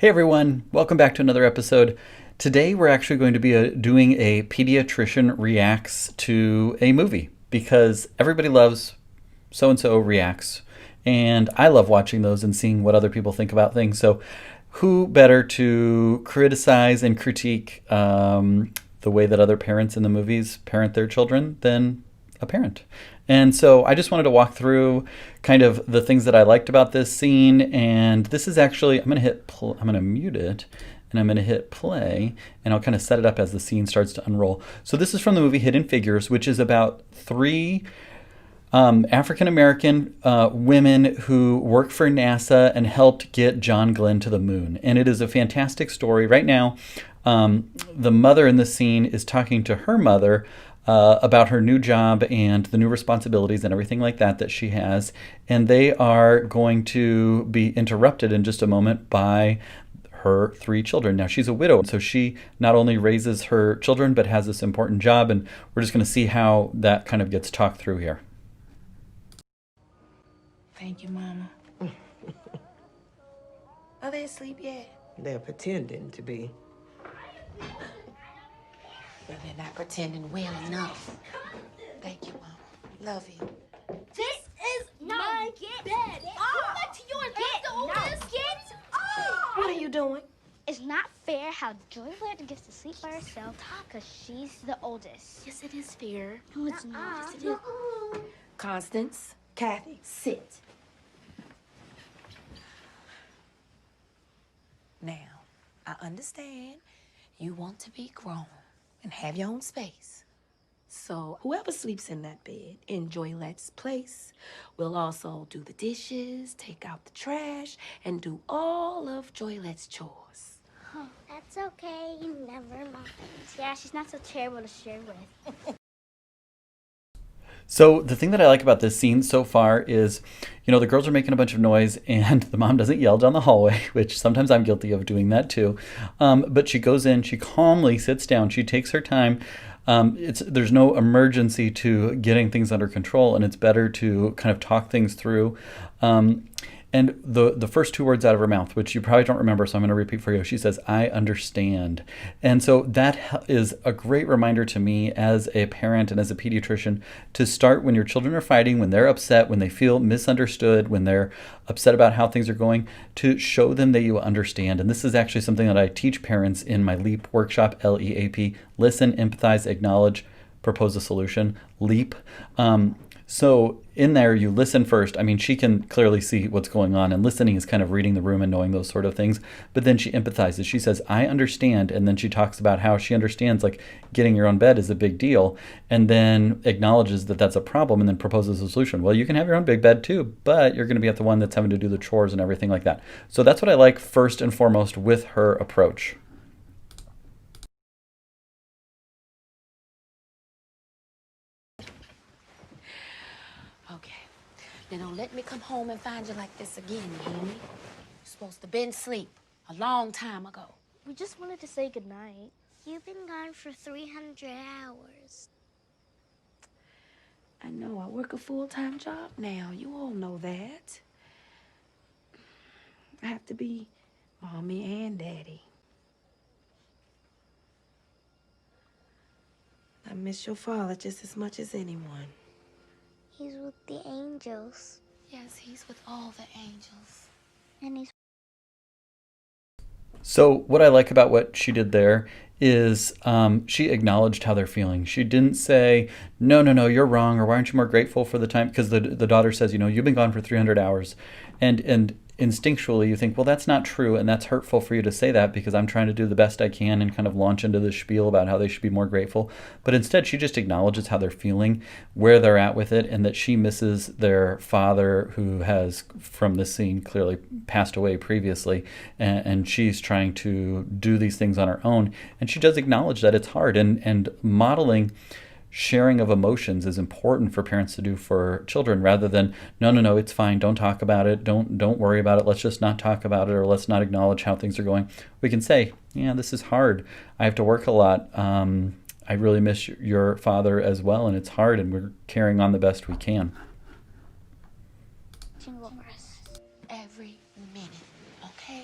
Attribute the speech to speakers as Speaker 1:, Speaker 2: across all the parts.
Speaker 1: Hey everyone, welcome back to another episode. Today we're actually going to be doing a Pediatrician reacts to a movie because everybody loves so-and-so reacts, and I love watching those and seeing what other people think about things. So who better to criticize and critique the way that other parents in the movies parent their children than a parent? And so I just wanted to walk through kind of the things that I liked about this scene. And this is actually, I'm going to mute it and I'm going to hit play and I'll kind of set it up as the scene starts to unroll. So this is from the movie Hidden Figures, which is about three African American women who worked for NASA and helped get John Glenn to the moon. And it is a fantastic story. Right now, the mother in the scene is talking to her mother about her new job and the new responsibilities and everything like that she has. And they are going to be interrupted in just a moment by her three children. Now, she's a widow, so she not only raises her children, but has this important job. And we're just going to see how that kind of gets talked through here.
Speaker 2: Thank you, Mama. Are they asleep yet?
Speaker 3: They're pretending to be.
Speaker 2: Well, they're not pretending well enough. Thank you, Mama. Love you.
Speaker 4: This is my bed. Go back to yours. Get the oldest. Get up.
Speaker 3: What are you doing?
Speaker 4: It's not fair how Joyland gets to sleep by herself because she's the oldest.
Speaker 2: Yes, it is fair.
Speaker 4: No, it's not. Yes, it is.
Speaker 2: Constance, Kathy, sit. Now, I understand you want to be grown and have your own space. So whoever sleeps in that bed in Joylette's place will also do the dishes, take out the trash, and do all of Joylette's chores.
Speaker 4: Oh, that's okay. Never mind. Yeah, she's not so terrible to share with.
Speaker 1: So the thing that I like about this scene so far is, the girls are making a bunch of noise and the mom doesn't yell down the hallway, which sometimes I'm guilty of doing that too. But she goes in, she calmly sits down, she takes her time. There's no emergency to getting things under control, and it's better to kind of talk things through. And the first two words out of her mouth, which you probably don't remember, so I'm going to repeat for you. She says, "I understand." And so that is a great reminder to me as a parent and as a pediatrician to start when your children are fighting, when they're upset, when they feel misunderstood, when they're upset about how things are going, to show them that you understand. And this is actually something that I teach parents in my LEAP workshop, LEAP, listen, empathize, acknowledge, propose a solution, LEAP. So in there, you listen first. I mean, she can clearly see what's going on, and listening is kind of reading the room and knowing those sort of things. But then she empathizes. She says, "I understand." And then she talks about how she understands, like, getting your own bed is a big deal, and then acknowledges that that's a problem and then proposes a solution. Well, you can have your own big bed too, but you're going to be at the one that's having to do the chores and everything like that. So that's what I like first and foremost with her approach.
Speaker 2: Okay. Now don't let me come home and find you like this again, you hear me? You're supposed to been asleep a long time ago.
Speaker 4: We just wanted to say goodnight. You've been gone for 300 hours.
Speaker 2: I know, I work a full-time job now. You all know that. I have to be mommy and daddy.
Speaker 3: I miss your father just as much as anyone.
Speaker 4: He's with the angels.
Speaker 2: Yes, he's with all the angels.
Speaker 4: And he's...
Speaker 1: So what I like about what she did there is she acknowledged how they're feeling. She didn't say, no, you're wrong, or why aren't you more grateful for the time? Because the daughter says, you've been gone for 300 hours. And instinctually you think, well, that's not true, and that's hurtful for you to say that because I'm trying to do the best I can and kind of launch into this spiel about how they should be more grateful. But instead, she just acknowledges how they're feeling, where they're at with it, and that she misses their father, who has, from this scene, clearly passed away previously, and she's trying to do these things on her own. And she does acknowledge that it's hard, and modeling sharing of emotions is important for parents to do for children, rather than no, it's fine, don't talk about it, don't worry about it, let's just not talk about it, or let's not acknowledge how things are going. We can say, yeah, this is hard, I have to work a lot, I really miss your father as well, and it's hard, and we're carrying on the best we can.
Speaker 2: Every minute, okay?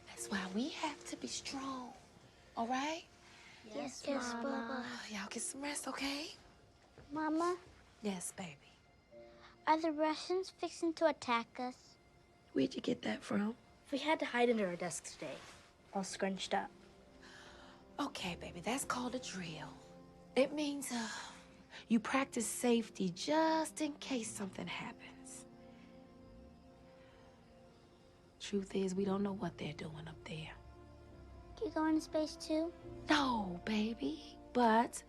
Speaker 2: That's why we have to be strong. All right?
Speaker 4: Yes, Mama.
Speaker 2: Y'all get some rest, okay?
Speaker 4: Mama,
Speaker 2: Yes, baby.
Speaker 4: are the Russians fixing to attack us?
Speaker 2: Where'd you get that from?
Speaker 5: We had to hide under our desks today, all scrunched up.
Speaker 2: Okay, baby, that's called a drill. It means you practice safety just in case something happens. Truth is, we don't know what they're doing up there.
Speaker 4: You going to space too?
Speaker 2: No, baby, but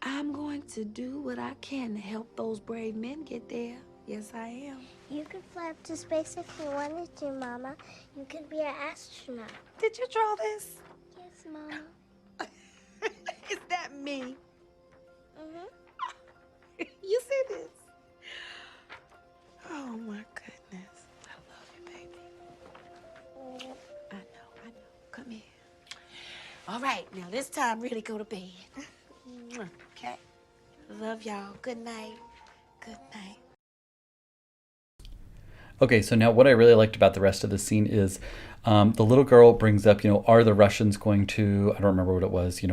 Speaker 2: I'm going to do what I can to help those brave men get there. Yes, I am.
Speaker 4: You could fly up to space if you wanted to, Mama. You could be an astronaut.
Speaker 2: Did you draw this?
Speaker 4: Yes, Mama.
Speaker 2: Is that me?
Speaker 4: Mm-hmm.
Speaker 2: You see this? Oh, my goodness. I love you, baby. I know. Come here. All right, now this time really go to bed. Okay? Love y'all. Good night. Good night.
Speaker 1: Okay, so now what I really liked about the rest of the scene is the little girl brings up, are the Russians going to, I don't remember what it was,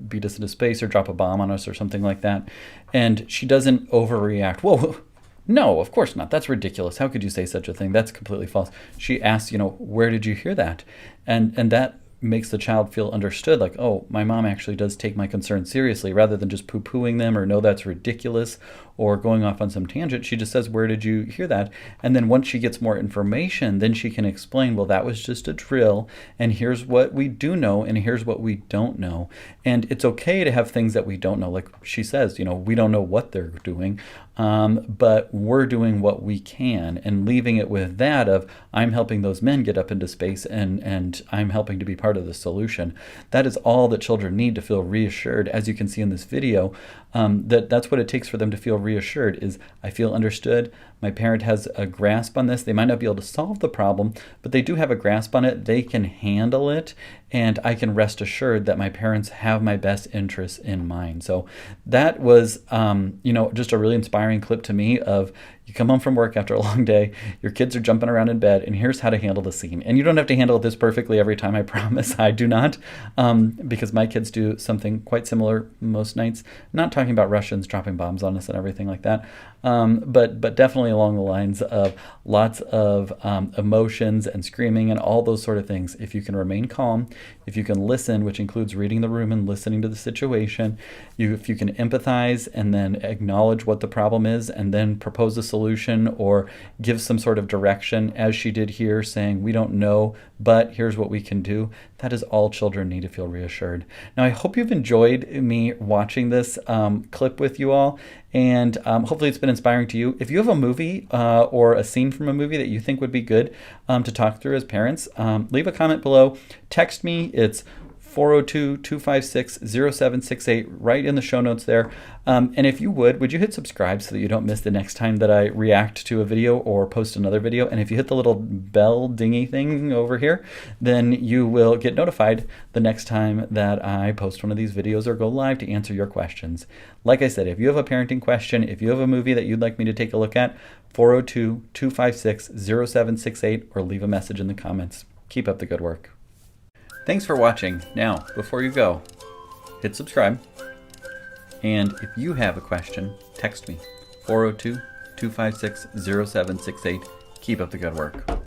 Speaker 1: beat us into space or drop a bomb on us or something like that. And she doesn't overreact. Whoa, no, of course not. That's ridiculous. How could you say such a thing? That's completely false. She asks, where did you hear that? And that makes the child feel understood, like, oh, my mom actually does take my concerns seriously, rather than just poo-pooing them or no, that's ridiculous, or going off on some tangent. She just says, where did you hear that? And then once she gets more information, then she can explain, well, that was just a drill, and here's what we do know, and here's what we don't know. And it's okay to have things that we don't know. Like she says, we don't know what they're doing, but we're doing what we can, and leaving it with that of, I'm helping those men get up into space, and I'm helping to be part of the solution. That is all that children need to feel reassured. As you can see in this video, that's what it takes for them to feel reassured, is I feel understood. My parent has a grasp on this. They might not be able to solve the problem, but they do have a grasp on it. They can handle it, and I can rest assured that my parents have my best interests in mind. So that was, just a really inspiring clip to me of, you come home from work after a long day, your kids are jumping around in bed, and here's how to handle the scene. And you don't have to handle this perfectly every time, I promise. I do not, because my kids do something quite similar most nights. Not talking about Russians dropping bombs on us and everything like that, but definitely along the lines of lots of emotions and screaming and all those sort of things. If you can remain calm, if you can listen, which includes reading the room and listening to the situation, if you can empathize and then acknowledge what the problem is and then propose a solution or give some sort of direction, as she did here, saying, we don't know, but here's what we can do. That is all children need to feel reassured. Now, I hope you've enjoyed me watching this clip with you all, and hopefully it's been inspiring to you. If you have a movie or a scene from a movie that you think would be good to talk through as parents, leave a comment below. Text me. It's 402-256-0768, right in the show notes there. And if you would you hit subscribe so that you don't miss the next time that I react to a video or post another video? And if you hit the little bell dingy thing over here, then you will get notified the next time that I post one of these videos or go live to answer your questions. Like I said, if you have a parenting question, if you have a movie that you'd like me to take a look at, 402-256-0768, or leave a message in the comments. Keep up the good work. Thanks for watching. Now, before you go, hit subscribe. And if you have a question, text me, 402-256-0768. Keep up the good work.